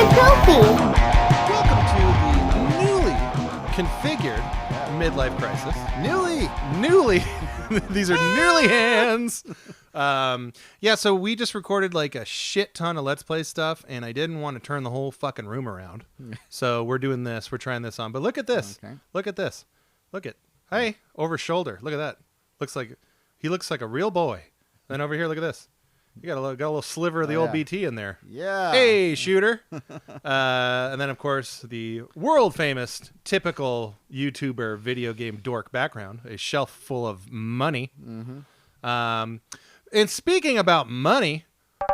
a trophy. Welcome to the newly configured Midlife Krisis. Newly. These are nearly hands. So we just recorded like a shit ton of Let's Play stuff, and I didn't want to turn the whole fucking room around. So we're doing this. We're trying this on. But look at this. Okay. Look at this. Hey, over shoulder. Look at that. He looks like a real boy. Then over here, look at this. You got a little sliver of the old BT in there. Yeah. Hey, shooter. And then, of course, the world famous, typical YouTuber video game dork background, a shelf full of money. Mm-hmm. And speaking about money,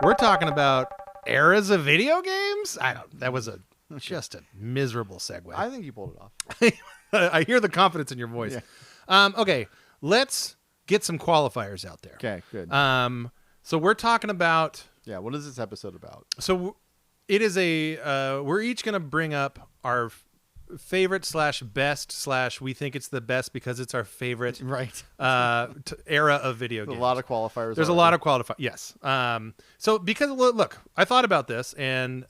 we're talking about eras of video games. That was just a miserable segue. I think you pulled it off. I hear the confidence in your voice. Yeah. Okay, let's get some qualifiers out there. Okay, good. So we're talking about... Yeah, what is this episode about? So it is we're each going to bring up our favorite / best / we think it's the best because it's our favorite Right. era of video games. A lot of qualifiers. There's a lot of qualifiers. Yes. So because, look, I thought about this, and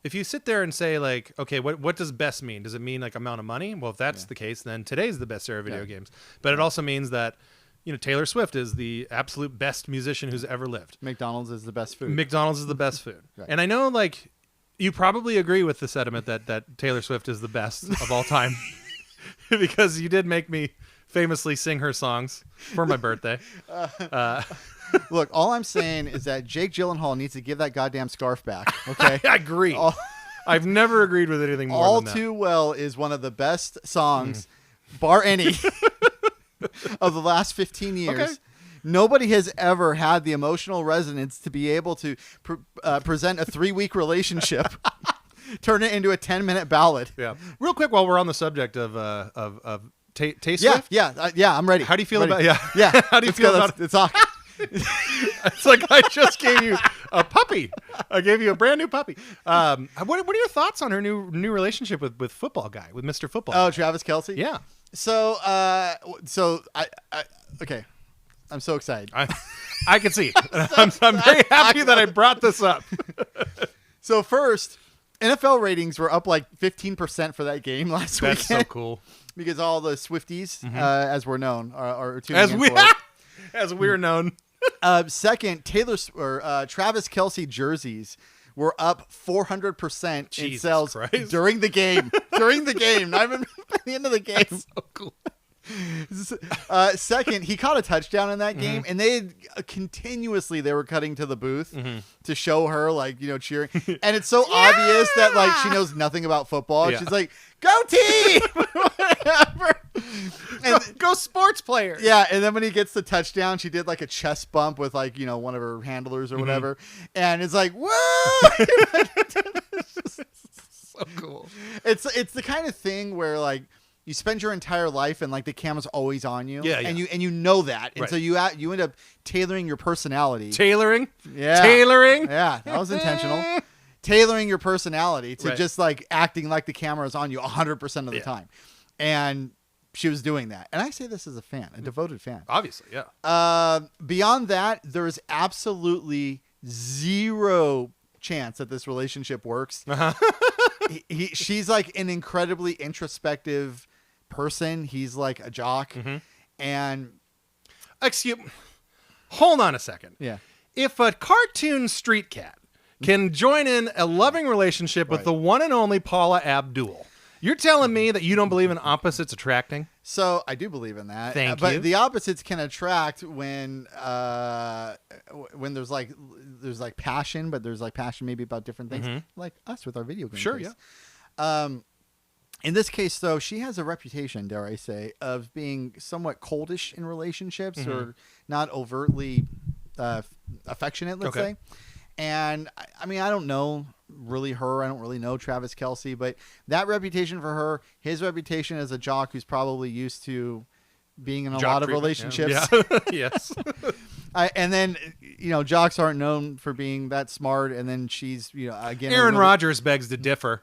if you sit there and say, like, okay, what does best mean? Does it mean like amount of money? Well, if that's the case, then today's the best era of video games. But it also means that Taylor Swift is the absolute best musician who's ever lived. McDonald's is the best food. McDonald's is the best food. Right. And I know, like, you probably agree with the sentiment that Taylor Swift is the best of all time because you did make me famously sing her songs for my birthday. Look, all I'm saying is that Jake Gyllenhaal needs to give that goddamn scarf back. Okay. I agree. I've never agreed with anything more All than that. Too Well is one of the best songs, bar any, of the last 15 years. Okay. Nobody has ever had the emotional resonance to be able to present a 3-week relationship, turn it into a 10-minute ballad. Yeah. Real quick, while we're on the subject of Tay Swift. Yeah, I'm ready. How do you feel Ready. about Yeah. How do you feel about it's talk. It's like I just gave you a puppy. I gave you a brand new puppy. What are your thoughts on her new relationship with football guy, with Mr. Football? Oh, Guy? Travis Kelce? Yeah. So I okay. I'm so excited. I can see. I'm very happy that I brought this up. So first, NFL ratings were up like 15% for that game last weekend. That's so cool. Because all the Swifties, as we're known, are tuning As in we for it. as we're known. Second, Travis Kelce jerseys were up 400% in Jesus sales Christ. during the game. Not even at the end of the game. That's so cool. Second, he caught a touchdown in that game, and they continuously were cutting to the booth to show her cheering, and it's so obvious that like she knows nothing about football. Yeah. She's like, "Go team!" Whatever. And Go sports player. yeah, and then when he gets the touchdown, she did like a chest bump with one of her handlers or whatever, and it's like, "Whoa!" So cool. It's the kind of thing where like you spend your entire life and like the camera's always on you, Yeah. and you know that, and Right. so you end up tailoring your personality. Tailoring. Yeah. Tailoring. Yeah, that was intentional. Tailoring your personality to Right. just like acting like the camera is on you 100% of the Yeah. time, and she was doing that. And I say this as a fan, a devoted fan. Obviously, yeah. Beyond that, there is absolutely zero chance that this relationship works. She's like an incredibly introspective person. He's like a jock, and Hold on a second. yeah, If a cartoon street cat can join in a loving relationship with Right. the one and only Paula Abdul, you're telling me that you don't believe in opposites attracting? so I do believe in that. Thank but you. the opposites can attract when there's like passion, but there's like passion maybe about different things, like us with our video games. Sure, yeah. In this case, though, she has a reputation, dare I say, of being somewhat coldish in relationships or not overtly affectionate, let's Okay. say. And I mean, I don't know really her. I don't really know Travis Kelce, but that reputation for her, his reputation as a jock who's probably used to being in a Jock lot of treatment, relationships. Yeah. Yes. And then, jocks aren't known for being that smart. And then she's, again, Aaron Rodgers begs to differ.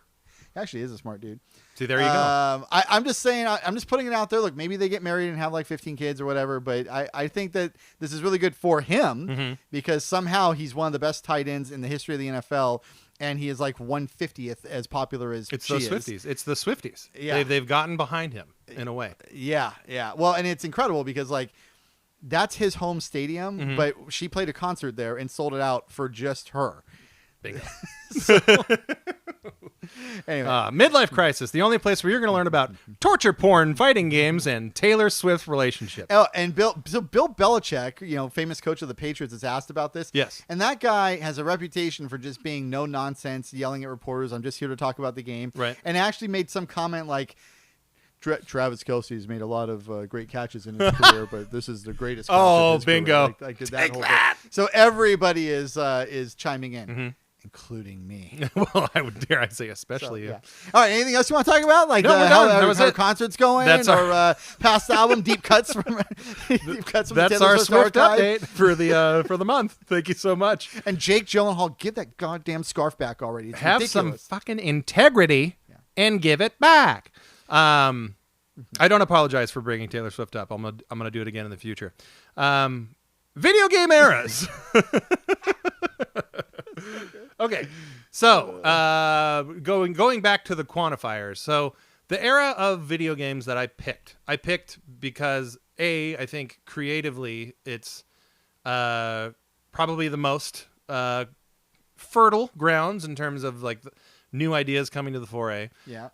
Actually, is a smart dude. See, there you go. I'm just saying, I'm just putting it out there. Look, maybe they get married and have like 15 kids or whatever, but I think that this is really good for him because somehow he's one of the best tight ends in the history of the NFL, and he is like 1/50th as popular as It's she those is. Swifties. It's the Swifties. Yeah. They've gotten behind him in a way. Yeah. Well, and it's incredible because like that's his home stadium, but she played a concert there and sold it out for just her. Bingo. Anyway. Midlife Krisis, the only place where you're going to learn about torture porn, fighting games, and Taylor Swift relationships. Oh, and Bill Belichick, famous coach of the Patriots, is asked about this. Yes. And that guy has a reputation for just being no nonsense, yelling at reporters, I'm just here to talk about the game. Right. And actually made some comment like, Travis Kelce's made a lot of great catches in his career, but this is the greatest. Catch of his bingo. Career. Like did that whole thing. So everybody is chiming in. Including me. Well, I would dare I say especially you. Yeah. All right. Anything else you want to talk about? Like No, we're how, done. That was how it. concerts going, That's or past album deep cuts from That's the Taylor our Swift Swift archive. update for the month. Thank you so much. And Jake Gyllenhaal, give that goddamn scarf back already. It's Have ridiculous. some fucking integrity and give it back. I don't apologize for bringing Taylor Swift up. I'm gonna do it again in the future. Video game eras. Okay, so going back to the quantifiers. So the era of video games that I picked because I think creatively it's probably the most fertile grounds in terms of like new ideas coming to the foray. Yeah.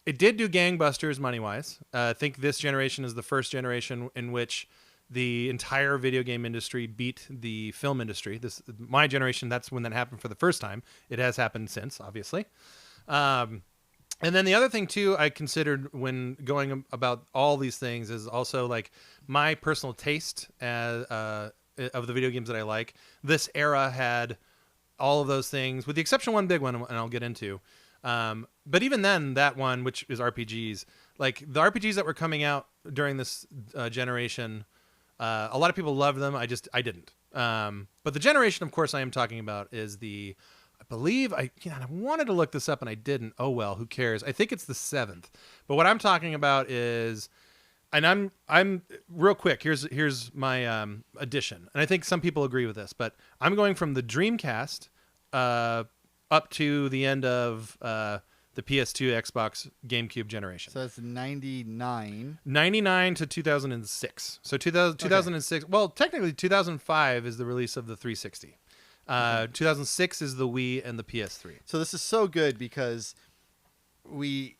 It did do gangbusters money-wise. I think this generation is the first generation in which the entire video game industry beat the film industry. My generation, that's when that happened for the first time. It has happened since, obviously. And then the other thing, too, I considered when going about all these things is also like my personal taste of the video games that I like. This era had all of those things, with the exception of one big one, and I'll get into. But even then, that one, which is RPGs, like the RPGs that were coming out during this generation, a lot of people loved them. I didn't. But the generation, of course, I am talking about is I believe I wanted to look this up and I didn't. Oh well, who cares? I think it's the 7th. But what I'm talking about is, and I'm real quick. Here's my addition, and I think some people agree with this, but I'm going from the Dreamcast up to the end of the PS2, Xbox, GameCube generation. So that's 99. 99 to 2006. So 2006. Well, technically 2005 is the release of the 360. 2006 is the Wii and the PS3. So this is so good because we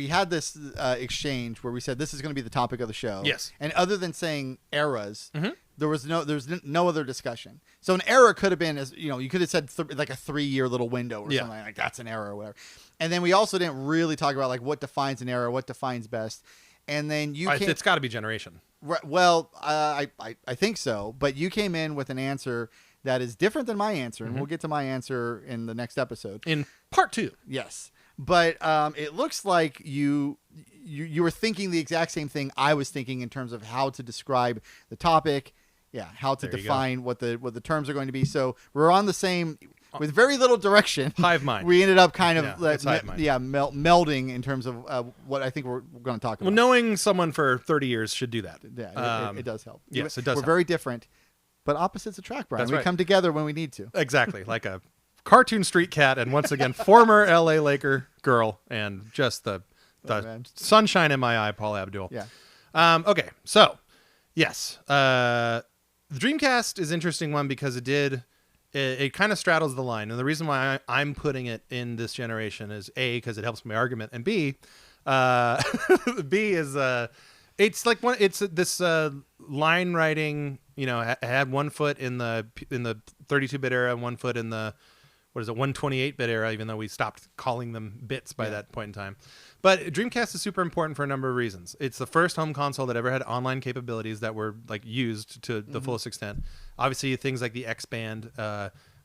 had this exchange where we said this is going to be the topic of the show. Yes. And other than saying eras, there's no other discussion. So an era could have been, as you could have said like a 3-year little window or something like that's an era or whatever. And then we also didn't really talk about like what defines an era, what defines best. And then it's got to be generation. Well, I think so. But you came in with an answer that is different than my answer, and we'll get to my answer in the next episode. In part 2. Yes. But it looks like you were thinking the exact same thing I was thinking in terms of how to describe the topic, how to define what the terms are going to be. So we're on the same with very little direction. Hive mind. We ended up kind of melding in terms of what I think we're going to talk about. Well, knowing someone for 30 years should do that. Yeah, it does help. Yes, it does. We're very different, but opposites attract, Brian. That's we right. come together when we need to. Exactly, like a cartoon street cat, and once again, former LA Laker girl, and just the sunshine in my eye, Paul Abdul. Yeah. Okay, so yes, the Dreamcast is an interesting one because it kind of straddles the line, and the reason why I'm putting it in this generation is A, because it helps my argument, and B, B is it's like it's this line writing. Had 1 foot in the 32-bit era, 1 foot in the 128-bit era, even though we stopped calling them bits by that point in time. But Dreamcast is super important for a number of reasons. It's the first home console that ever had online capabilities that were like used to the fullest extent. Obviously, things like the X-Band,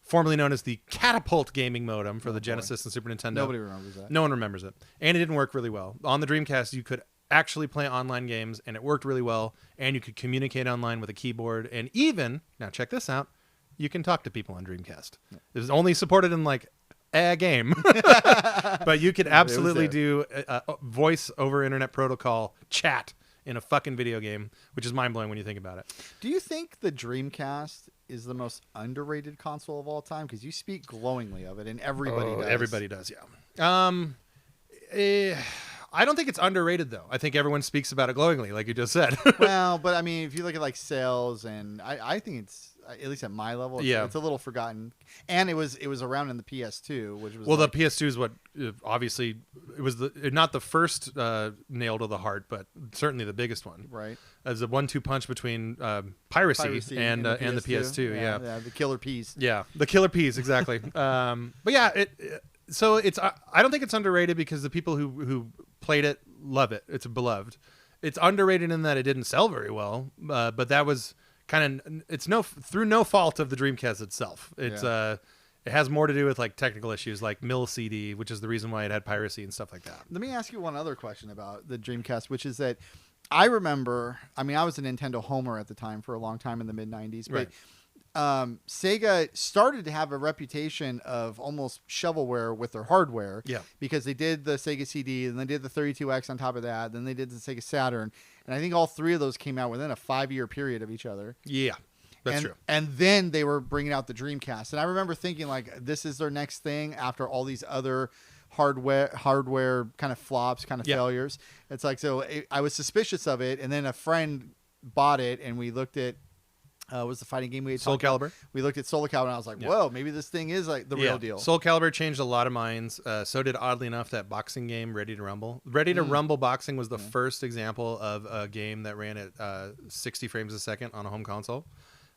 formerly known as the Catapult gaming modem for the Genesis and Super Nintendo. Nobody remembers that. No one remembers it. And it didn't work really well. On the Dreamcast, you could actually play online games, and it worked really well, and you could communicate online with a keyboard, and even, now check this out, you can talk to people on Dreamcast. It was only supported in like a game. But you could absolutely do voice over internet protocol chat in a fucking video game, which is mind blowing when you think about it. Do you think the Dreamcast is the most underrated console of all time? Because you speak glowingly of it, and everybody does. Everybody does, yeah. I don't think it's underrated, though. I think everyone speaks about it glowingly, like you just said. Well, but I mean, if you look at like sales, and I think it's, at least at my level, it's a little forgotten. And it was around in the PS2, which was the PS2 is what obviously it was not the first nail to the heart, but certainly the biggest one. Right, as a 1-2 punch between piracy and the PS2. Yeah, the killer peas. Yeah, the killer peas, exactly. But yeah, so it's I don't think it's underrated because the people who played it love it. It's beloved. It's underrated in that it didn't sell very well, but that was kind of through no fault of the Dreamcast itself. It has more to do with like technical issues like mill CD, which is the reason why it had piracy and stuff like that. Let me ask you one other question about the Dreamcast, which is that I remember, I mean, I was a Nintendo homer at the time for a long time in the mid 90s, but Sega started to have a reputation of almost shovelware with their hardware. Yeah. Because they did the Sega CD, and they did the 32X on top of that, then they did the Sega Saturn. And I think all three of those came out within a 5-year period of each other. Yeah, that's true. And then they were bringing out the Dreamcast. And I remember thinking, like, this is their next thing after all these other hardware kind of flops, kind of failures. It's like, so I was suspicious of it. And then a friend bought it, and we looked at, was the fighting game we had Soul Calibur. We looked at Soul Calibur, and I was like, whoa, maybe this thing is like the real deal. Soul Calibur changed a lot of minds. So did, oddly enough, that boxing game, Ready to Rumble. Ready to Rumble Boxing was the first example of a game that ran at 60 frames a second on a home console.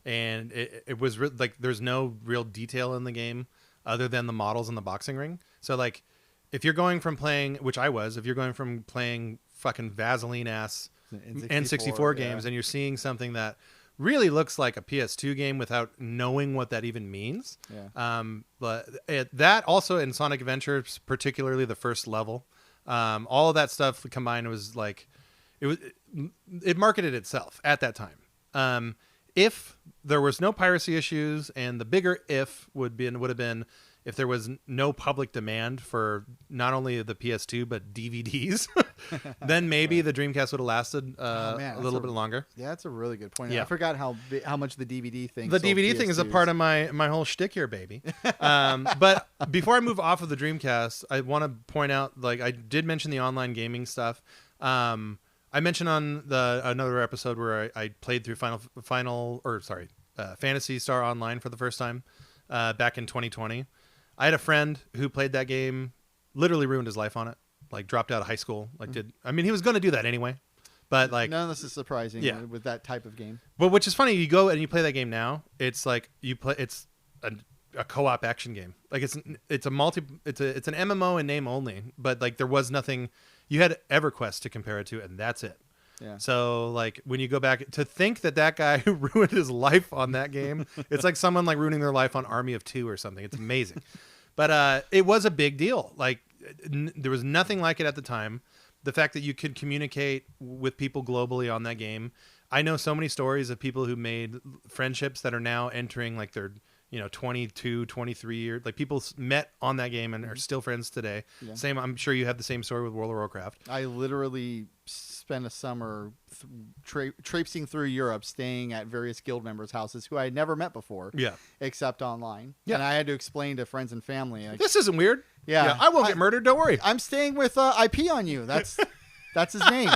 And it was like there's no real detail in the game other than the models in the boxing ring. So like if you're going from playing, which I was, if you're going from playing fucking Vaseline-ass N64 games and you're seeing something that really looks like a PS2 game without knowing what that even means. Yeah. But that also in Sonic Adventure, particularly the first level, all of that stuff combined was like, it marketed itself at that time. If there was no piracy issues, and the bigger if would have been if there was no public demand for not only the PS2 but DVDs, then maybe the Dreamcast would have lasted a little bit longer. Yeah, that's a really good point. Yeah. I forgot how much the DVD thing. The DVD thing is a part of my whole shtick here, baby. But before I move off of the Dreamcast, I want to point out, like I did mention the online gaming stuff. I mentioned on another episode where I played through Phantasy Star Online for the first time back in 2020. I had a friend who played that game, literally ruined his life on it. Like dropped out of high school. He was going to do that anyway, but like none of this is surprising with that type of game. But which is funny, you go and you play that game now. It's like it's a co-op action game. Like it's an MMO in name only, but like there was nothing. You had EverQuest to compare it to, and that's it. Yeah. So like when you go back to think that guy who ruined his life on that game, it's like someone like ruining their life on Army of Two or something. It's amazing. But it was a big deal. Like there was nothing like it at the time. The fact that you could communicate with people globally on that game. I know so many stories of people who made friendships that are now entering like their 22, 23 years. Like people met on that game and are still friends today. Yeah. Same. I'm sure you have the same story with World of Warcraft. I literally spent a summer traipsing through Europe, staying at various guild members' houses who I had never met before. Yeah. Except online. Yeah. And I had to explain to friends and family. Like, this isn't weird. Yeah. I won't get murdered. Don't worry. I'm staying with IP on you. That's his name.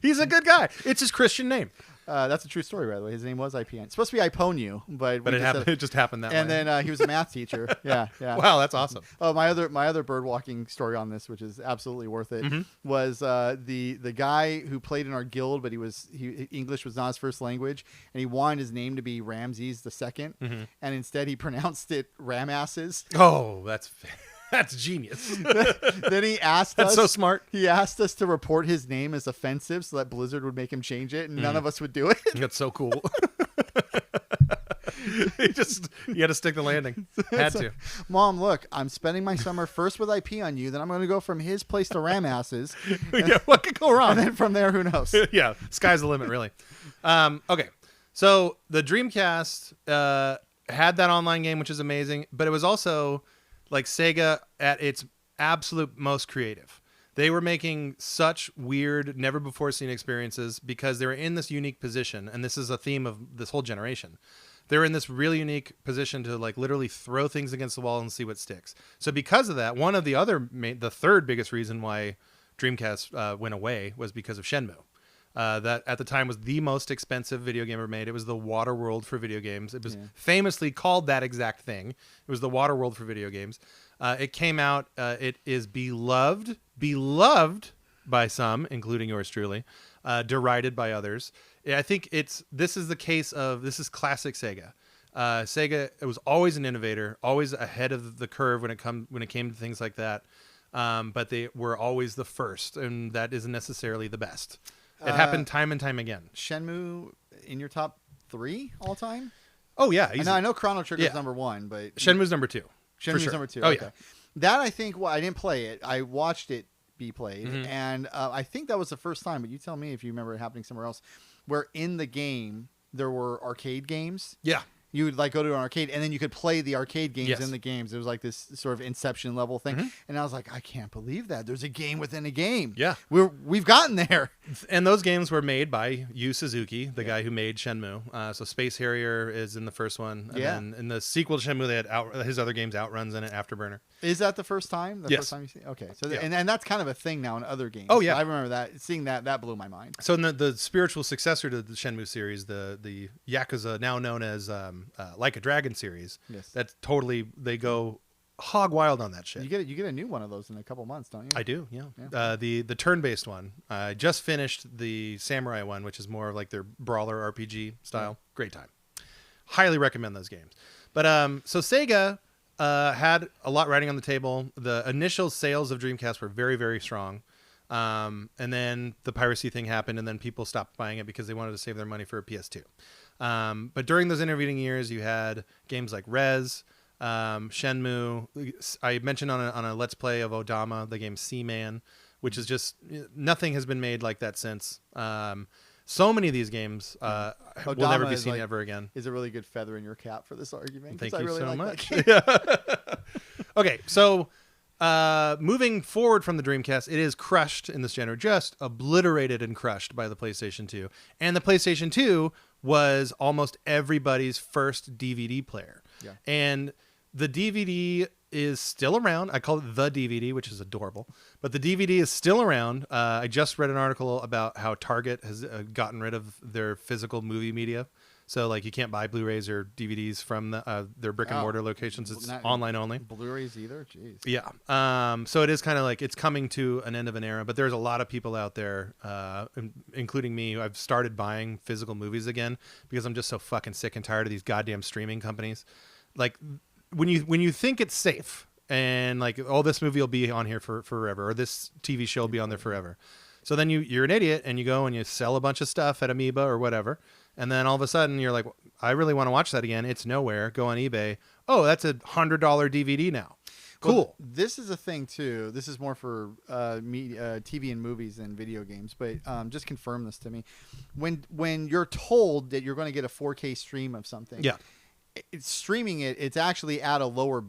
He's a good guy. It's his Christian name. That's a true story, by the way. His name was IPN. It's supposed to be Iponu, but it just happened that way. And then he was a math teacher. Yeah. Wow, that's awesome. Oh, my other bird walking story on this, which is absolutely worth it, was the guy who played in our guild, but English was not his first language, and he wanted his name to be Ramses II, and instead he pronounced it Ramasses. Oh, that's genius. Then he asked us. That's so smart. He asked us to report his name as offensive so that Blizzard would make him change it, and none of us would do it. That's so cool. You had to stick the landing. Had to. Mom, look, I'm spending my summer first with IP on you, then I'm going to go from his place to Ramasses. Yeah, what could go wrong? And then from there, who knows? Yeah, sky's the limit, really. Okay, so the Dreamcast had that online game, which is amazing, but it was also like Sega at its absolute most creative. They were making such weird, never before seen experiences because they were in this unique position. And this is a theme of this whole generation. They're in this really unique position to like literally throw things against the wall and see what sticks. So because of that, the third biggest reason why Dreamcast went away was because of Shenmue. That at the time was the most expensive video game ever made. It was the water world for video games. It was famously called that exact thing. It was the water world for video games. It came out. It is beloved by some, including yours truly, derided by others. I think this is classic Sega. Sega, it was always an innovator, always ahead of the curve when it came to things like that. But they were always the first, and that isn't necessarily the best. It happened time and time again. Shenmue in your top 3 all time? Oh yeah, easy. I know Chrono Trigger's number 1, but Shenmue's number 2. Shenmue's sure. number 2. Oh okay. yeah. That I think. Well, I didn't play it. I watched it be played, and I think that was the first time. But you tell me if you remember it happening somewhere else, where in the game there were arcade games. Yeah. You would like go to an arcade, and then you could play the arcade games Yes. in the games. It was like this sort of Inception level thing, and I was like, I can't believe that there's a game within a game. Yeah, we've gotten there. And those games were made by Yu Suzuki, the guy who made Shenmue. So Space Harrier is in the first one, and then in the sequel to Shenmue, they had his other games, Outruns in it, Afterburner. Is that the first time? Yes. First time you see? Okay, so and that's kind of a thing now in other games. Oh yeah, I remember that. Seeing that blew my mind. So in the spiritual successor to the Shenmue series, the Yakuza, now known as Like a Dragon series. Yes. That's totally, they go hog wild on that shit. You get a new one of those in a couple months, don't you? I do, yeah. The turn-based one. I just finished the Samurai one, which is more like their brawler RPG style. Yeah. Great time. Highly recommend those games. But so Sega had a lot riding on the table. The initial sales of Dreamcast were very, very strong. And then the piracy thing happened, and then people stopped buying it because they wanted to save their money for a PS2. But during those intervening years, you had games like Rez, Shenmue. I mentioned on a Let's Play of Odama, the game Seaman, which is just, nothing has been made like that since. So many of these games will never be seen ever again. Is a really good feather in your cap for this argument. Thank you really so like much. Okay, so moving forward from the Dreamcast, it is crushed in this genre, just obliterated and crushed by the PlayStation 2. And the PlayStation 2 was almost everybody's first DVD player. Yeah. And the DVD is still around. I call it the DVD, which is adorable. But the DVD is still around. I just read an article about how Target has gotten rid of their physical movie media. So, like, you can't buy Blu-rays or DVDs from their brick-and-mortar locations. It's online only. Blu-rays either? Jeez. Yeah. So it is kind of like it's coming to an end of an era. But there's a lot of people out there, including me, who I've started buying physical movies again because I'm just so fucking sick and tired of these goddamn streaming companies. Like, when you think it's safe and, like, oh, this movie will be on here for forever, or this TV show will be on there forever. So then you're an idiot and you go and you sell a bunch of stuff at Amoeba or whatever. And then all of a sudden you're like, I really want to watch that again. It's nowhere. Go on eBay. Oh, that's $100 DVD now. Cool. Well, this is a thing too. This is more for TV and movies than video games. But just confirm this to me. When you're told that you're going to get a 4K stream of something, it's streaming it. It's actually at a lower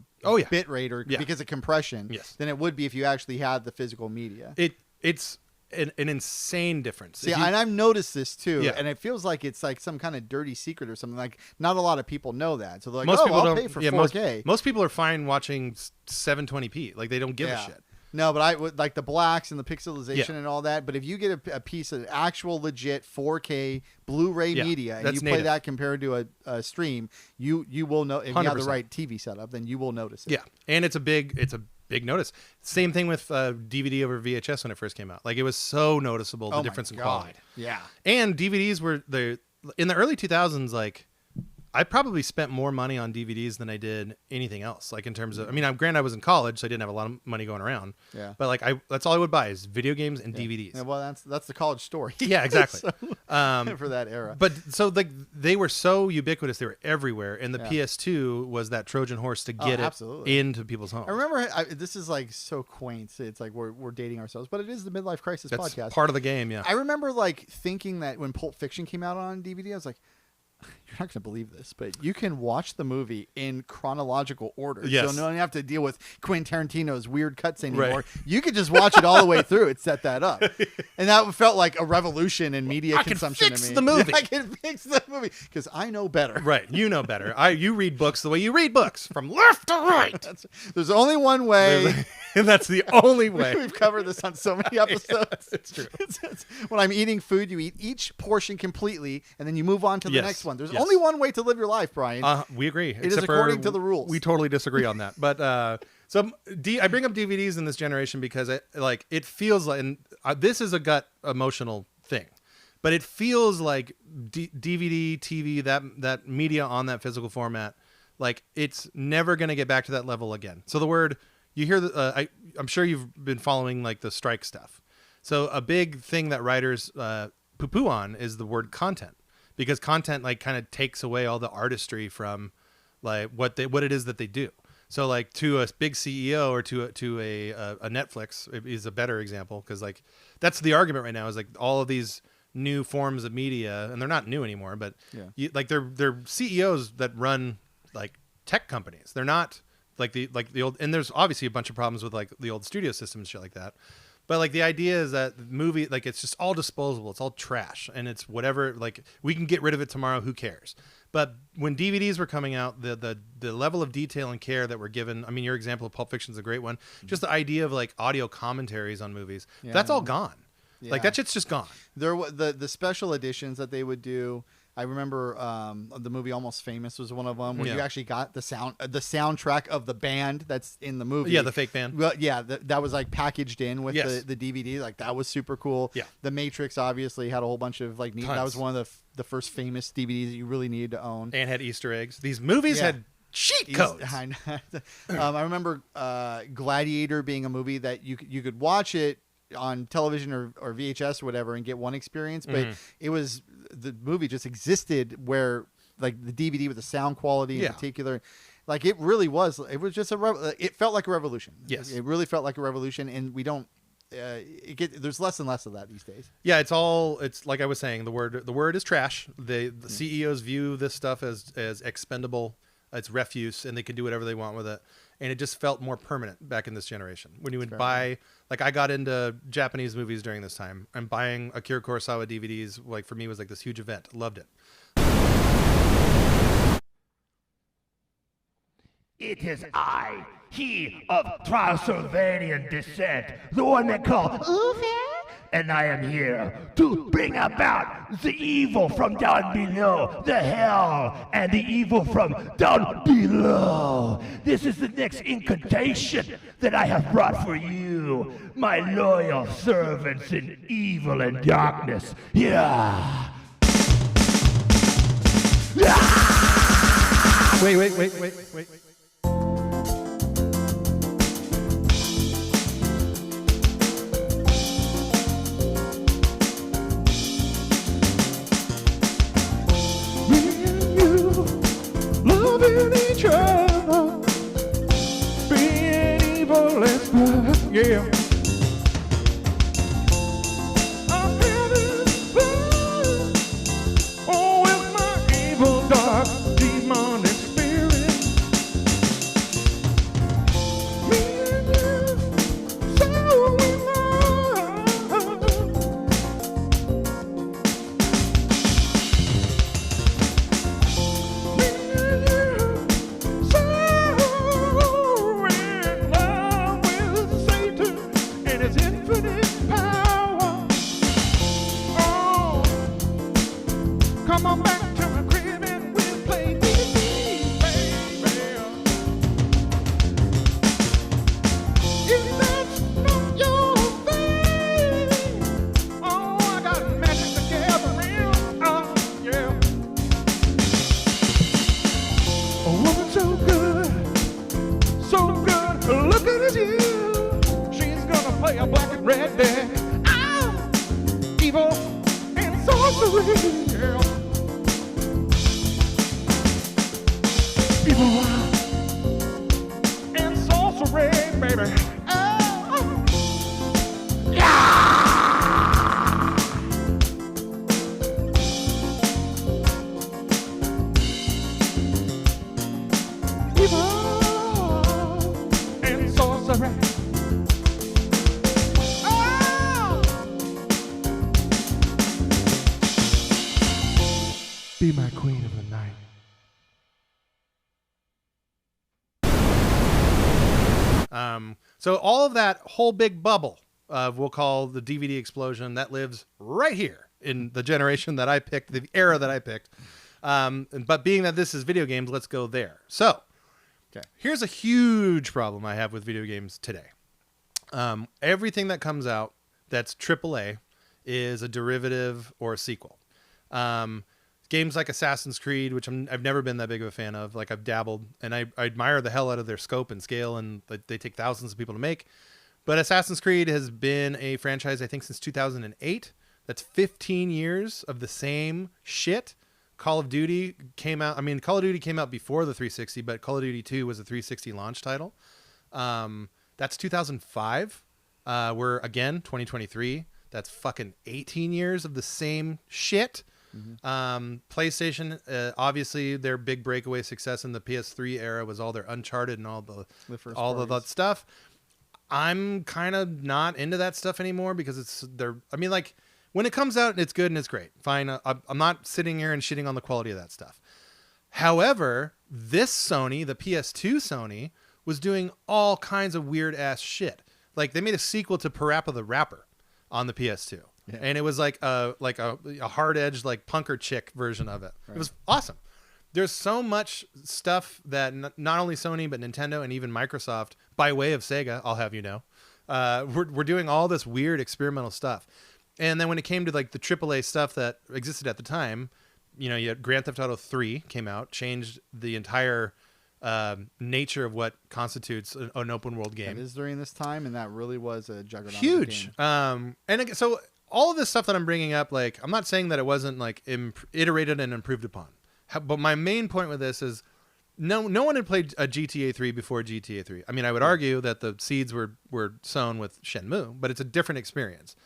bit rate because of compression than it would be if you actually had the physical media. It's an insane difference. See, and I've noticed this too, and it feels like it's like some kind of dirty secret or something. Like, not a lot of people know that, so they're like, I'll pay for 4K. Most people are fine watching 720p. Like, they don't give a shit. No, but I would like the blacks and the pixelization and all that. But if you get a piece of actual legit 4K Blu-ray media and you play that compared to a stream, you will know. If 100%. You have the right TV setup, then you will notice it. Yeah, and it's a big notice. Same thing with DVD over VHS when it first came out. Like, it was so noticeable, the difference in quality. Yeah. And DVDs were in the early 2000s, like, I probably spent more money on DVDs than I did anything else. Like, in terms of, I mean, granted, I was in college, so I didn't have a lot of money going around. Yeah. But, like, that's all I would buy is video games and DVDs. Yeah, well, that's the college story. Yeah, exactly. For that era. But so, like, they were so ubiquitous, they were everywhere, and the PS2 was that Trojan horse to get it into people's homes. I remember this is like so quaint. It's like we're dating ourselves, but it is the Midlife Krisis podcast. Part of the game. Yeah. I remember like thinking that when Pulp Fiction came out on DVD, I was like, you're not going to believe this, but you can watch the movie in chronological order. Yes. So you don't have to deal with Quentin Tarantino's weird cuts anymore. Right. You could just watch it all the way through. It set that up. And that felt like a revolution in media consumption fix to me. the movie. I can fix the movie because I know better. Right. You know better. You read books the way you read books, from left to right. There's only one way. And that's the only way. We've covered this on so many episodes. Yes, it's true. It's when I'm eating food, you eat each portion completely, and then you move on to the Yes, next one. There's yes. only one way to live your life, Brian. We agree. It is according to the rules. We totally disagree on that. But so I bring up DVDs in this generation because it feels like, and this is a gut emotional thing, but it feels like DVD, TV, that media on that physical format, like it's never going to get back to that level again. So the word you hear, I'm sure you've been following like the strike stuff. So a big thing that writers poo-poo on is the word content, because content like kind of takes away all the artistry from like what it is that they do. So like to a big CEO or to a Netflix is a better example, because like that's the argument right now is like all of these new forms of media, and they're not new anymore, but they're CEOs that run like tech companies. They're not like the old, and there's obviously a bunch of problems with like the old studio systems, shit like that. But like the idea is that the movie, like it's just all disposable. It's all trash, and it's whatever. Like we can get rid of it tomorrow. Who cares? But when DVDs were coming out, the level of detail and care that were given. I mean, your example of Pulp Fiction is a great one. Just the idea of like audio commentaries on movies. Yeah. That's all gone. Yeah. Like that shit's just gone. There the special editions that they would do. I remember the movie Almost Famous was one of them, where you actually got the soundtrack of the band that's in the movie. Yeah, the fake band. Well, yeah, that was like packaged in with the DVD. Like that was super cool. Yeah. The Matrix obviously had a whole bunch of like neat. Tons. That was one of the first famous DVDs that you really needed to own. And had Easter eggs. These movies had cheat codes. I remember Gladiator being a movie that you could watch it on television or VHS or whatever and get one experience, but it was the movie just existed where like the DVD with the sound quality in particular, like it really was. It was just it felt like a revolution. Yes, it really felt like a revolution, and we don't. There's less and less of that these days. Yeah, it's like I was saying, the word is trash. The CEOs view this stuff as expendable. It's refuse, and they can do whatever they want with it. And it just felt more permanent back in this generation. When you would buy, like I got into Japanese movies during this time, and buying Akira Kurosawa DVDs, like for me was like this huge event. Loved it. It is I, he of Transylvanian descent, the one they call Uwe, and I am here to bring about the evil from down below, the hell, and the evil from down below. This is the next incantation that I have brought for you, my loyal servants in evil and darkness. Yeah. Wait. Each other, being evil is good, yeah. I'm having fun, oh, with my evil, dark, demonic spirit. Me and you, so in love. Come on back to my crib and we'll play D&D, baby. If that's not your thing, oh, I got magic to gather in, oh, yeah. A woman so good, looking at you. She's gonna play a black and red deck. Ah, evil and sorcery, girl. Evil and sorcery, baby. Oh. Yeah! evil and sorcery. Oh! Be my queen of the night. So all of that whole big bubble of we'll call the DVD explosion that lives right here in the generation that I picked, the era that I picked. But being that this is video games, let's go there. So here's a huge problem I have with video games today. Everything that comes out that's AAA is a derivative or a sequel. Games like Assassin's Creed, which I've never been that big of a fan of. Like I've dabbled, and I admire the hell out of their scope and scale, and they take thousands of people to make. But Assassin's Creed has been a franchise, I think, since 2008. That's 15 years of the same shit. Call of Duty came out. I mean, Call of Duty came out before the 360, but Call of Duty 2 was a 360 launch title. That's 2005. We're again 2023. That's fucking 18 years of the same shit. PlayStation, obviously their big breakaway success in the PS3 era was all their Uncharted and all of that stuff. I'm kind of not into that stuff anymore because I mean, like when it comes out, it's good and it's great. Fine. I'm not sitting here and shitting on the quality of that stuff. However, this Sony, the PS2 Sony, was doing all kinds of weird ass shit. Like they made a sequel to Parappa the Rapper on the PS2. Yeah. And it was like a hard edged, like punker chick version of it. Right. It was awesome. There's so much stuff that not only Sony, but Nintendo and even Microsoft, by way of Sega, I'll have you know, we're doing all this weird experimental stuff. And then when it came to like the AAA stuff that existed at the time, you know, you had Grand Theft Auto 3 came out, changed the entire nature of what constitutes an open world game. It is during this time, and that really was a juggernaut. Huge. And so all of this stuff that I'm bringing up, like, I'm not saying that it wasn't like iterated and improved upon. But my main point with this is no one had played a GTA 3 before GTA 3. I mean, I would argue that the seeds were sown with Shenmue, but it's a different experience.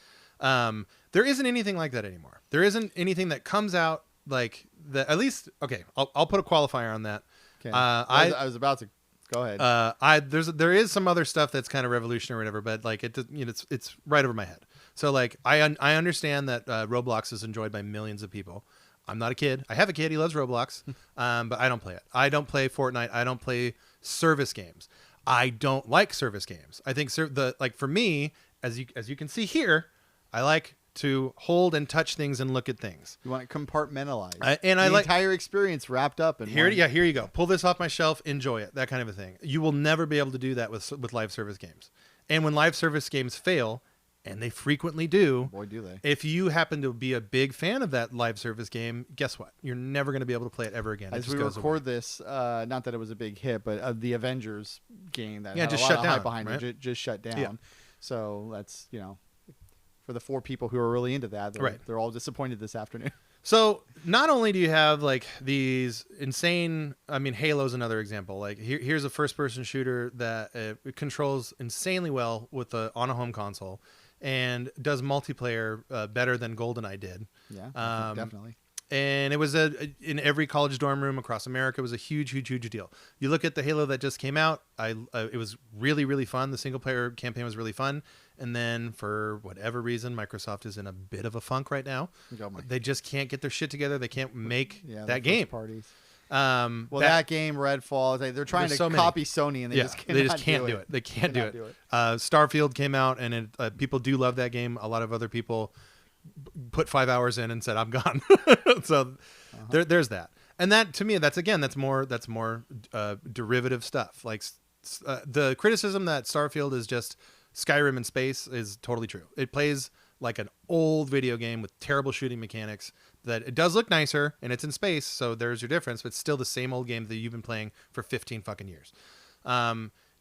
There isn't anything like that anymore. There isn't anything that comes out like that. At least, okay, I'll put a qualifier on that. Okay. I was about to go ahead. There is some other stuff that's kind of revolutionary or whatever, but like it's right over my head. So like I understand that Roblox is enjoyed by millions of people. I'm not a kid. I have a kid. He loves Roblox, but I don't play it. I don't play Fortnite. I don't play service games. I don't like service games. I think for me, as you can see here, I like to hold and touch things and look at things. You want it compartmentalized. The entire experience wrapped up in here. Yeah, here you go. Pull this off my shelf. Enjoy it. That kind of a thing. You will never be able to do that with live service games. And when live service games fail, and they frequently do. Boy, do they. If you happen to be a big fan of that live service game, guess what? You're never going to be able to play it ever again. As we record this, not that it was a big hit, but the Avengers game that just shut down behind right? it just shut down. Yeah. So that's, for the 4 people who are really into that, they're all disappointed this afternoon. So not only do you have like these insane, I mean, Halo's another example. Like here's a first-person shooter that it controls insanely well on a home console. And does multiplayer better than GoldenEye did. Yeah, definitely. And it was in every college dorm room across America. It was a huge deal. You look at the Halo that just came out. It was really, really fun. The single player campaign was really fun. And then for whatever reason, Microsoft is in a bit of a funk right now. They just can't get their shit together. They can't make that game. Parties. That game, Redfall, they're trying to copy Sony, and they just can't do it. They can't do it. Starfield came out, and people do love that game. A lot of other people put 5 hours in and said, "I'm gone." So there's that. And that, to me, that's more derivative stuff. Like the criticism that Starfield is just Skyrim in space is totally true. It plays like an old video game with terrible shooting mechanics. That it does look nicer and it's in space, so there's your difference, but it's still the same old game that you've been playing for 15 fucking years.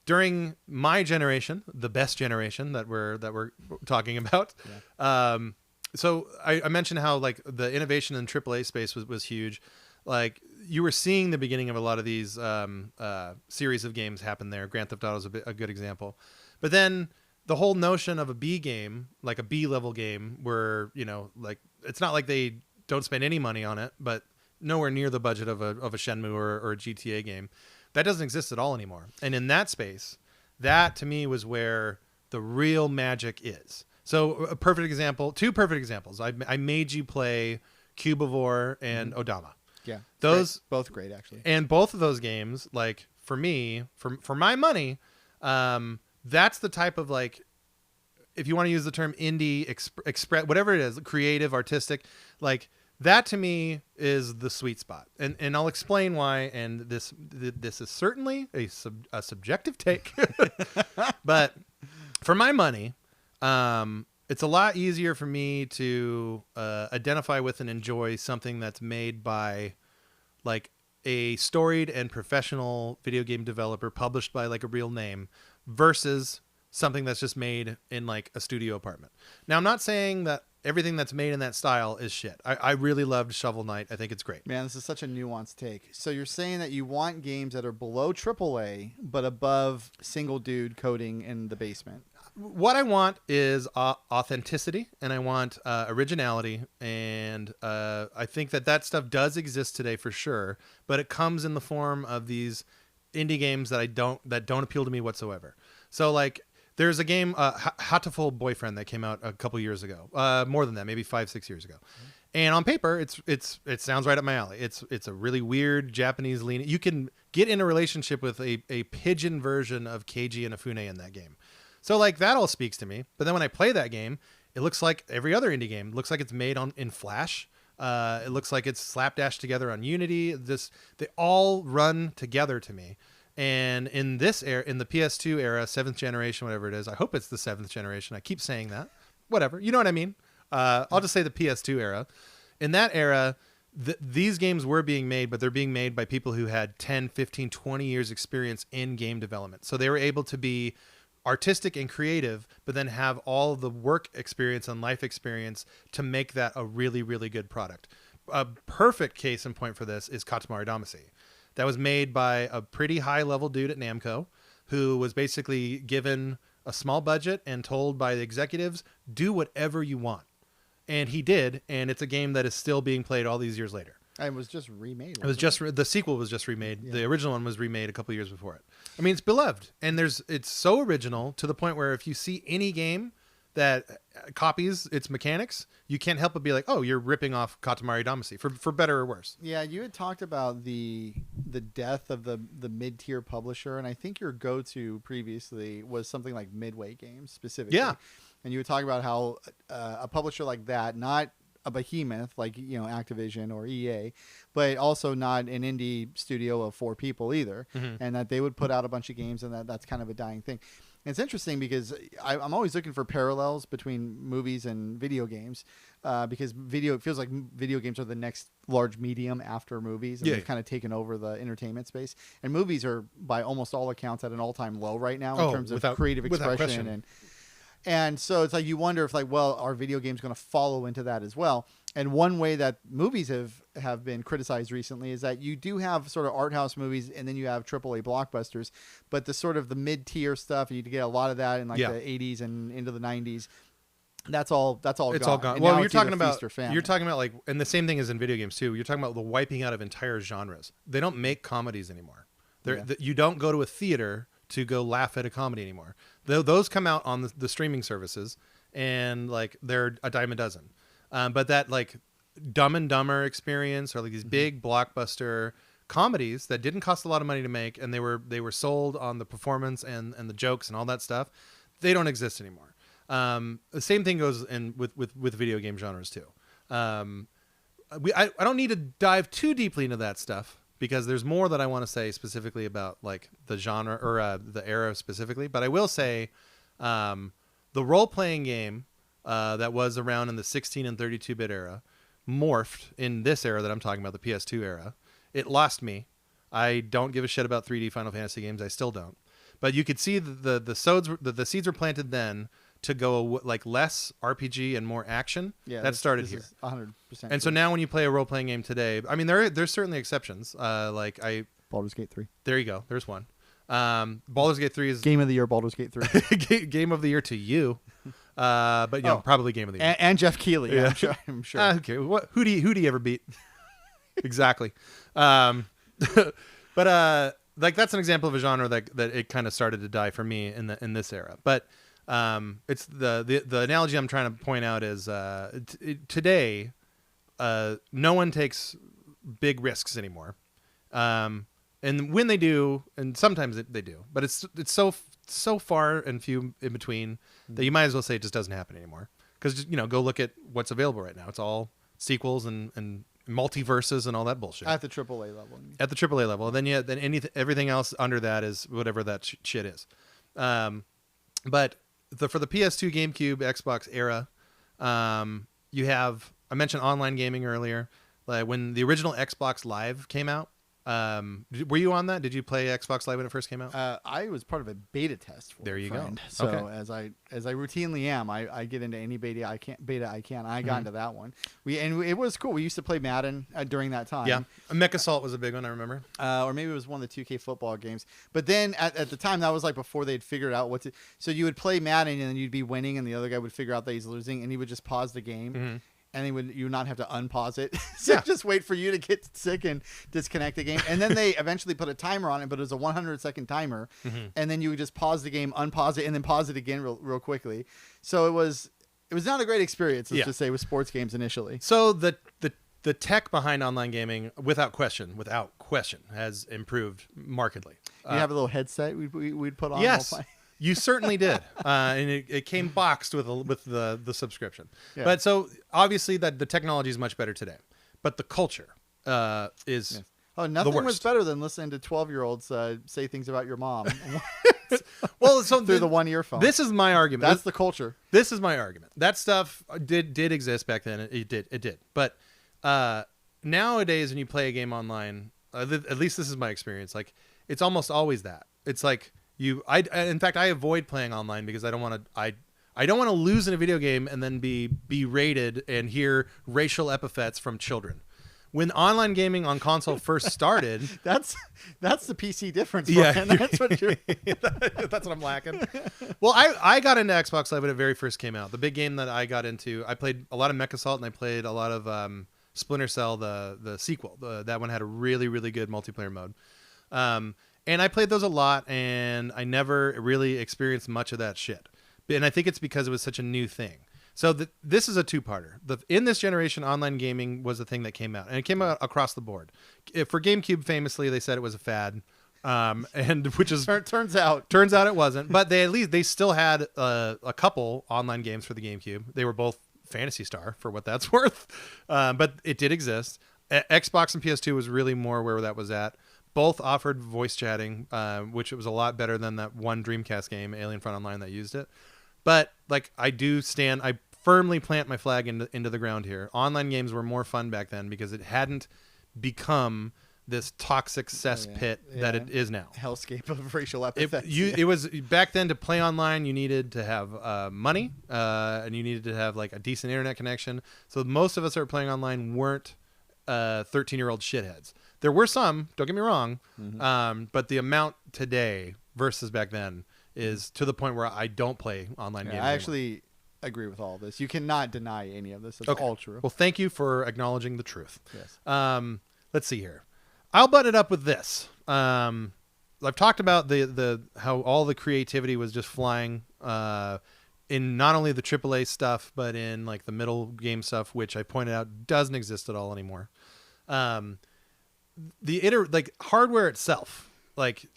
During my generation, the best generation that we're talking about, so I mentioned how like the innovation in AAA space was huge. Like you were seeing the beginning of a lot of these series of games happen there. Grand Theft Auto is a good example, but then the whole notion of a B game, like a B level game, where like it's not like they don't spend any money on it, but nowhere near the budget of a Shenmue or a GTA game. That doesn't exist at all anymore. And in that space, that to me was where the real magic is. So a perfect example, 2 perfect examples. I made you play Cubivore and Odama. Yeah. Those great. Both great, actually. And both of those games, like for me, for my money, that's the type of like, if you want to use the term indie, express, whatever it is, creative, artistic, like that to me is the sweet spot. And I'll explain why. And this is certainly a subjective take, but for my money, it's a lot easier for me to identify with and enjoy something that's made by like a storied and professional video game developer published by like a real name versus something that's just made in like a studio apartment. Now, I'm not saying that everything that's made in that style is shit. I really loved Shovel Knight. I think it's great. Man, this is such a nuanced take. So you're saying that you want games that are below AAA, but above single dude coding in the basement. What I want is authenticity, and I want originality, and I think that stuff does exist today for sure, but it comes in the form of these indie games that don't appeal to me whatsoever. So like there's a game, Hatoful Boyfriend, that came out a couple years ago, more than that, maybe 5-6 years ago. Mm-hmm. And on paper, it sounds right up my alley. It's a really weird Japanese lean. You can get in a relationship with a pigeon version of Keiji Inafune in that game. So like that all speaks to me. But then when I play that game, it looks like every other indie game. It looks like it's made in Flash. It looks like it's slapdash together on Unity. They all run together to me. And in this era, in the PS2 era, 7th generation, whatever it is, I hope it's the 7th generation. I keep saying that. Whatever. You know what I mean? I'll just say the PS2 era. In that era, these games were being made, but they're being made by people who had 10, 15, 20 years experience in game development. So they were able to be artistic and creative, but then have all the work experience and life experience to make that a really, really good product. A perfect case in point for this is Katamari Damacy. That was made by a pretty high level dude at Namco who was basically given a small budget and told by the executives, do whatever you want. And he did. And it's a game that is still being played all these years later. And it was just remade. It was just the sequel was just remade. Yeah. The original one was remade a couple years before it. I mean, it's beloved, and it's so original to the point where if you see any game that copies its mechanics, you can't help but be like, oh, you're ripping off Katamari Damacy for better or worse. Yeah, you had talked about the death of the mid-tier publisher, and I think your go-to previously was something like Midway Games specifically. Yeah, and you would talk about how a publisher like that, not a behemoth like Activision or EA, but also not an indie studio of 4 people either, and that they would put out a bunch of games, and that's kind of a dying thing. And it's interesting because I'm always looking for parallels between movies and video games, because it feels like video games are the next large medium after movies, and they've kind of taken over the entertainment space. And movies are, by almost all accounts, at an all-time low right now in terms of creative expression and so it's like you wonder if are video games going to follow into that as well? And one way that movies have been criticized recently is that you do have sort of art house movies, and then you have AAA blockbusters, but the sort of the mid-tier stuff, you get a lot of that in the 80s and into the 90s. It's all gone. Well, you're talking about like, and the same thing is in video games too. You're talking about the wiping out of entire genres. They don't make comedies anymore. You don't go to a theater to go laugh at a comedy anymore. Those come out on the streaming services, and like they're a dime a dozen. But that like Dumb and Dumber experience, or like these big blockbuster comedies that didn't cost a lot of money to make, and they were sold on the performance and the jokes and all that stuff, they don't exist anymore. The same thing goes with video game genres too. I don't need to dive too deeply into that stuff, because there's more that I want to say specifically about like the genre or the era specifically. But I will say the role-playing game that was around in the 16 and 32-bit era morphed in this era that I'm talking about, the PS2 era. It lost me. I don't give a shit about 3D Final Fantasy games. I still don't. But you could see the seeds were planted then to go like less RPG and more action. Yeah, that started here. 100%. And so now when you play a role-playing game today, I mean, there's certainly exceptions. Baldur's Gate 3. There you go. There's one. Baldur's Gate 3 is game of the year. Baldur's Gate 3. Game of the year to you. But probably game of the year. And Jeff Keighley. Yeah. I'm sure. Okay. Who do you ever beat? Exactly. But like that's an example of a genre that it kind of started to die for me in this era. But it's the analogy I'm trying to point out is today no one takes big risks anymore. And when they do, and sometimes they do, but it's so far and few in between that you might as well say it just doesn't happen anymore. Because go look at what's available right now. It's all sequels and multiverses and all that bullshit At the AAA level. At the AAA level. Then everything else under that is whatever that shit is. But for the PS2, GameCube, Xbox era, you have, I mentioned online gaming earlier. Like when the original Xbox Live came out, were you on that? Did you play Xbox Live when it first came out? I was part of a beta test for there you go. So Okay. as I routinely am, I get into any beta I can. I got into that one. And it was cool. We used to play Madden during that time. Yeah. Mech Assault was a big one, I remember. Or maybe it was one of the 2K football games. But then at the time, that was like before they'd figured out what to. So you would play Madden and then you'd be winning, and the other guy would figure out that he's losing, and he would just pause the game. Mm-hmm. And you would not have to unpause it. So yeah. Just wait for you to get sick and disconnect the game. And then they eventually put a timer on it, but it was a 100-second timer. Mm-hmm. And then you would just pause the game, unpause it, and then pause it again real quickly. So it was not a great experience, let's just say, with sports games initially. So the tech behind online gaming, without question, has improved markedly. You have a little headset we'd put on. Yes. You certainly did, and it came boxed with the subscription. Yeah. But so obviously that the technology is much better today, but the culture is nothing the worst. was better than listening to 12-year-olds say things about your mom. Well, so through the one earphone. This is my argument. That's the culture. This is my argument. That stuff did exist back then. It did. But nowadays, when you play a game online, at least this is my experience. Like it's almost always that. It's like. In fact, I avoid playing online because I don't want to lose in a video game and then be berated and hear racial epithets from children. When online gaming on console first started, that's the PC difference. Brian. That's what that's what I'm lacking. Well, I got into Xbox Live when it very first came out. The big game that I got into, I played a lot of Mech Assault and I played a lot of Splinter Cell, the sequel. That one had a really, really good multiplayer mode. And I played those a lot, and I never really experienced much of that shit. And I think it's because it was such a new thing. So this is a two-parter. In this generation, online gaming was a thing that came out, and it came out across the board. For GameCube, famously, they said it was a fad, and which is turns out it wasn't. But they still had a couple online games for the GameCube. They were both Phantasy Star, for what that's worth, but it did exist. Xbox and PS2 was really more where that was at. Both offered voice chatting, which was a lot better than that one Dreamcast game, Alien Front Online, that used it. But like I firmly plant my flag into the ground here. Online games were more fun back then because it hadn't become this toxic cesspit that it is now. Hellscape of racial epithets. It was back then, to play online, you needed to have money, and you needed to have like a decent internet connection. So most of us that were playing online weren't 13-year-old shitheads. There were some, don't get me wrong, but the amount today versus back then is to the point where I don't play online games anymore. I actually agree with all of this. You cannot deny any of this. It's all true. Well, thank you for acknowledging the truth. Yes. Let's see here. I'll butt it up with this. I've talked about the how all the creativity was just flying in not only the AAA stuff, but in like the middle game stuff, which I pointed out doesn't exist at all anymore. Like hardware itself, like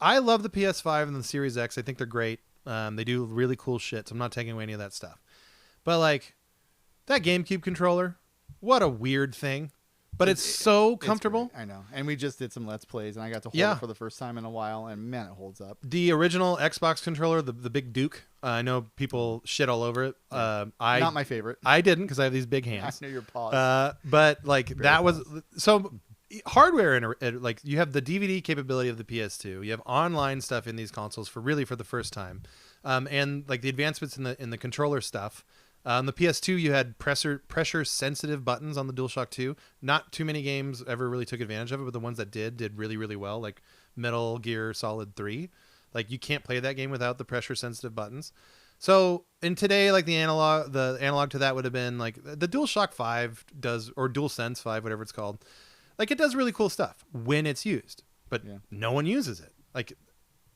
I love the PS5 and the Series X. I think they're great. They do really cool shit. So I'm not taking away any of that stuff. But like that GameCube controller, what a weird thing. But it's so comfortable. I know. And we just did some Let's Plays, and I got to hold it for the first time in a while, and man, it holds up. The original Xbox controller, the big Duke, I know people shit all over it. Not my favorite. I didn't because I have these big hands. I know your paws. But like that was so hardware like you have the DVD capability of the PS2. You have online stuff in these consoles for the first time, and like the advancements in the controller stuff. On the PS2, you had pressure sensitive buttons on the DualShock 2. Not too many games ever really took advantage of it, but the ones that did really, really well, like Metal Gear Solid 3. Like you can't play that game without the pressure sensitive buttons. So in today, like the analog to that would have been like the DualShock 5 does, or DualSense 5, whatever it's called. Like it does really cool stuff when it's used. but no one uses it. Like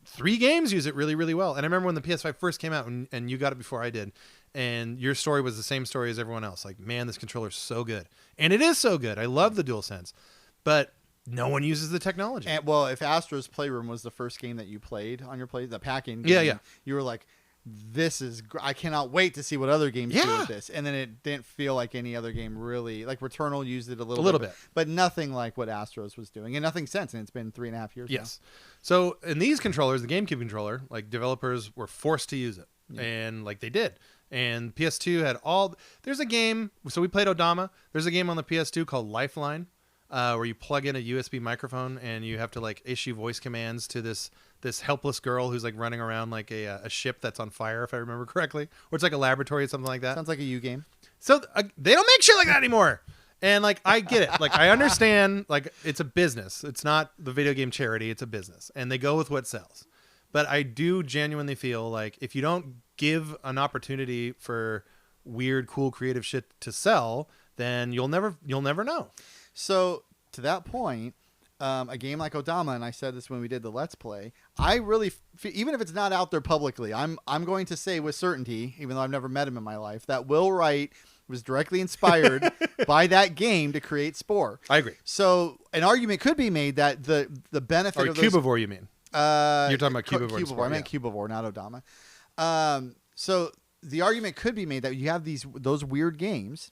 3 games use it really, really well. And I remember when the PS5 first came out and you got it before I did, and your story was the same story as everyone else. Like, man, this controller's so good. And it is so good. I love the DualSense, but no one uses the technology. And, well, if Astro's Playroom was the first game that you played on your play, the packing game, you were like, this is I cannot wait to see what other games do with this. And then it didn't feel like any other game really. Like Returnal used it a little bit, but nothing like what Astro's was doing, and nothing since. And it's been 3.5 years. Yes. Now. So in these controllers, the GameCube controller, like developers were forced to use it, and like they did. And PS2 had all. There's a game. So we played Odama. There's a game on the PS2 called Lifeline, where you plug in a USB microphone and you have to like issue voice commands to this helpless girl who's like running around like a ship that's on fire, if I remember correctly, or it's like a laboratory or something like that. Sounds like a U game. So they don't make shit like that anymore. And like, I get it. Like, I understand, like, it's a business. It's not the video game charity. It's a business, and they go with what sells. But I do genuinely feel like if you don't give an opportunity for weird, cool, creative shit to sell, then you'll never know. So to that point, a game like Odama, and I said this when we did the Let's Play, I really, even if it's not out there publicly, I'm going to say with certainty, even though I've never met him in my life, that Will Wright was directly inspired by that game to create Spore. I agree. So an argument could be made that the benefit or of those... Cubivore, you mean? You're talking about Cubivore. Cubivore. I meant Cubivore, not Odama. So the argument could be made that you have those weird games,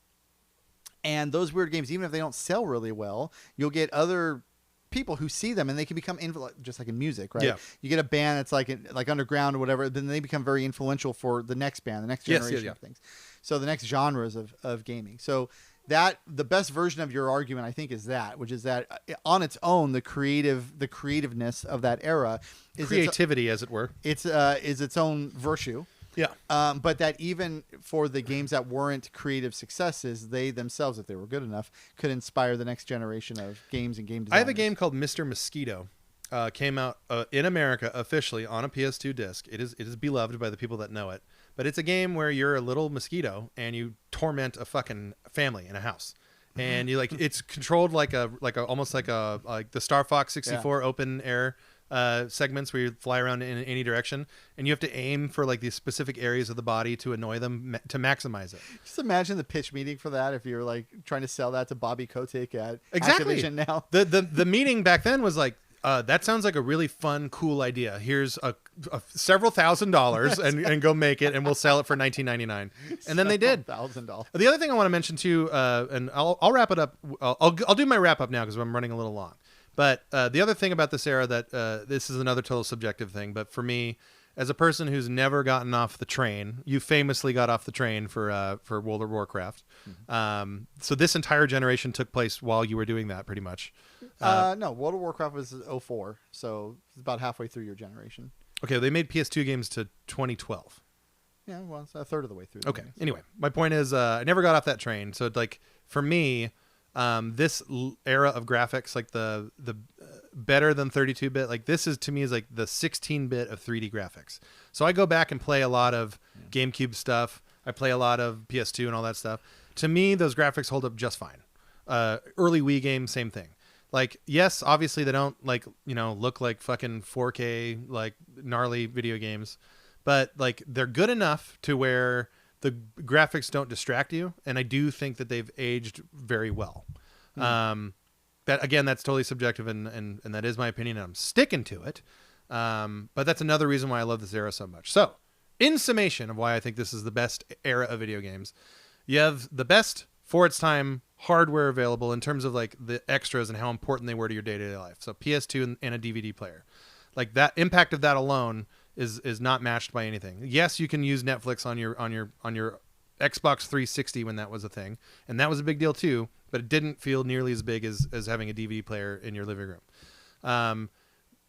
and those weird games, even if they don't sell really well, you'll get other people who see them and they can become just like in music, right? Yeah. You get a band that's like underground or whatever, then they become very influential for the next band, the next generation of things. So the next genres of gaming. So that the best version of your argument, I think, is that, which is that on its own, the creativeness of that era is creativity, as it were. It's is its own virtue. Yeah. But that even for the games that weren't creative successes, they themselves, if they were good enough, could inspire the next generation of games and game designers. I have a game called Mr. Mosquito. Came out in America officially on a PS2 disc. It is beloved by the people that know it. But it's a game where you're a little mosquito and you torment a fucking family in a house. And you it's controlled like almost like the Star Fox 64 open air segments where you fly around in any direction, and you have to aim for like these specific areas of the body to annoy them to maximize it. Just imagine the pitch meeting for that if you're like trying to sell that to Bobby Kotick at Activision now. The meeting back then was like, that sounds like a really fun, cool idea. Here's a several $1,000s and go make it, and we'll sell it for $19.99. And then they did. $1,000. The other thing I want to mention too, and I'll wrap it up. I'll do my wrap up now because I'm running a little long. But the other thing about this era that this is another total subjective thing, but for me, as a person who's never gotten off the train, you famously got off the train for World of Warcraft. Mm-hmm. So this entire generation took place while you were doing that, pretty much. No, World of Warcraft was 04, so it's about halfway through your generation. Okay, they made PS2 games to 2012. Yeah, well, it's a third of the way through. Okay, anyway, my point is I never got off that train. So like for me, this era of graphics, like the better than 32-bit, like this is to me is like the 16-bit of 3D graphics. So I go back and play a lot of GameCube stuff. I play a lot of PS2 and all that stuff. To me, those graphics hold up just fine. Early Wii games, same thing. Like, yes, obviously they don't look like fucking 4K, like gnarly video games, but like they're good enough to where the graphics don't distract you. And I do think that they've aged very well. That again, that's totally subjective and that is my opinion, and I'm sticking to it. But that's another reason why I love this era so much. So in summation of why I think this is the best era of video games, you have the best for its time hardware available in terms of like the extras and how important they were to your day-to-day life. So PS2 and a DVD player, like that impact of that alone is not matched by anything. Yes, you can use Netflix on your Xbox 360 when that was a thing, and that was a big deal too, but it didn't feel nearly as big as having a DVD player in your living room.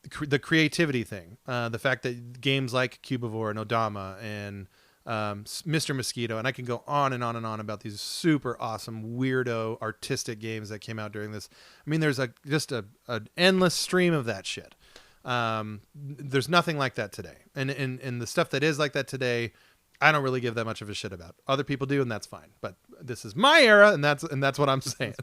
The creativity thing, the fact that games like Cubivore and Odama and Mr. Mosquito, and I can go on and on and on about these super awesome weirdo artistic games that came out during this. I mean, there's just an endless stream of that shit. There's nothing like that today, and the stuff that is like that today, I don't really give that much of a shit about. Other people do, and that's fine. But this is my era, and that's what I'm saying.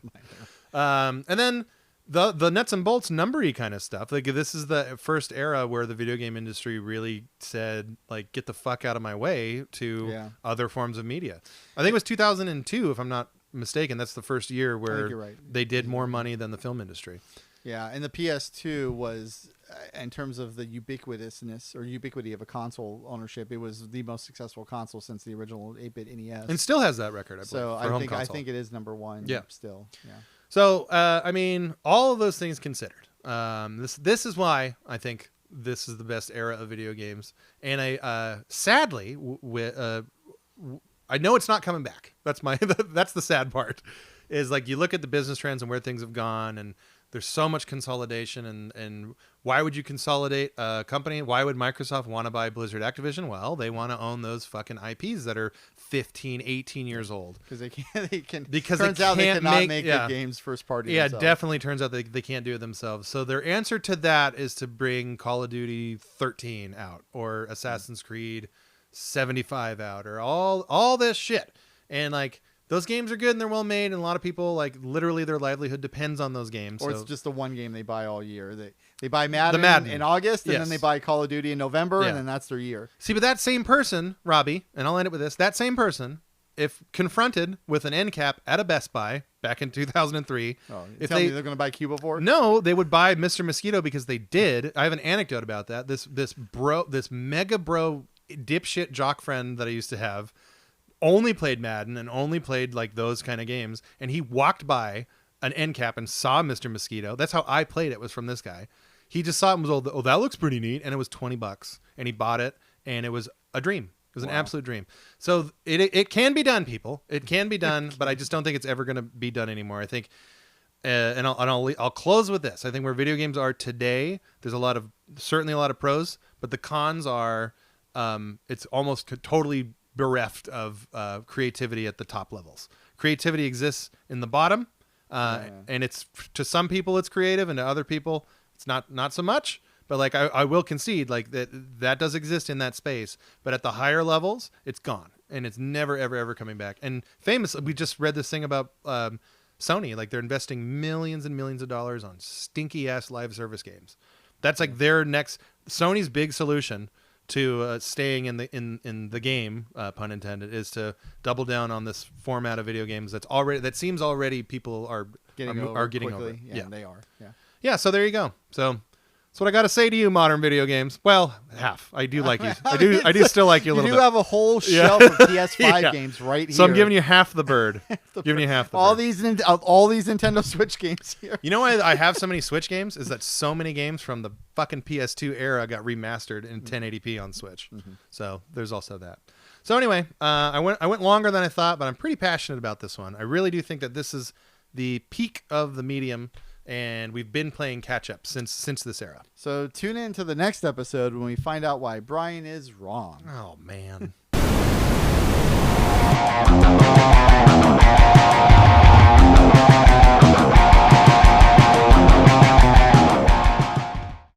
And then the nuts and bolts numbery kind of stuff. Like this is the first era where the video game industry really said like, get the fuck out of my way to other forms of media. I think it was 2002, if I'm not mistaken. That's the first year where they did more money than the film industry. Yeah. And the PS2 was, in terms of the ubiquitousness or ubiquity of a console ownership, it was the most successful console since the original 8-bit NES. And still has that record, I believe. So for home console. I think it is number one still. Yeah. So, I mean, all of those things considered, this is why I think this is the best era of video games. And I, sadly, I know it's not coming back. That's that's the sad part, is like you look at the business trends and where things have gone, and there's so much consolidation, and why would you consolidate a company? Why would Microsoft want to buy Blizzard Activision? Well, they want to own those fucking IPs that are 15, 18 years old. Because they can. Because turns out they cannot make good games first party. Yeah, themselves. Definitely turns out they can't do it themselves. So their answer to that is to bring Call of Duty 13 out, or Assassin's Creed 75 out, or all this shit. And like, those games are good and they're well made, and a lot of people, like, literally their livelihood depends on those games. Or it's just the one game they buy all year. They buy Madden in August, and then they buy Call of Duty in November, and then that's their year. See, but that same person, Robbie, and I'll end it with this, that same person, if confronted with an end cap at a Best Buy back in 2003, if tell me they're going to buy Cuba for? No, they would buy Mr. Mosquito because they did. I have an anecdote about that. This mega bro dipshit jock friend that I used to have only played Madden and only played like those kind of games, and he walked by an end cap and saw Mr. Mosquito. That's how I played it, was from this guy. He just saw it and was, oh, that looks pretty neat, and it was $20, and he bought it, and it was a dream. It was an absolute dream. So it can be done, people. It can be done, but I just don't think it's ever going to be done anymore. I think, and I'll close with this. I think where video games are today, there's certainly a lot of pros, but the cons are, it's almost totally bereft of creativity at the top levels. Creativity exists in the bottom, and it's, to some people it's creative, and to other people it's not so much. But like I will concede, like that does exist in that space, but at the higher levels it's gone, and it's never ever coming back. And famously, we just read this thing about Sony, like they're investing millions and millions of dollars on stinky ass live service games. That's like their next, Sony's big solution to staying in the game, pun intended, is to double down on this format of video games that seems already people are getting over. Yeah, they are. Yeah. So there you go. So that's what I got to say to you, modern video games. Well, half. I do like you. I do still like you a little bit. You do have a whole shelf of PS5 games right here. So I'm giving you half the bird. All these Nintendo Switch games here. You know why I have so many Switch games? Is that so many games from the fucking PS2 era got remastered in 1080p on Switch. So there's also that. So anyway, I went longer than I thought, but I'm pretty passionate about this one. I really do think that this is the peak of the medium, and we've been playing catch up since this era. So tune in to the next episode when we find out why Brian is wrong. Oh man.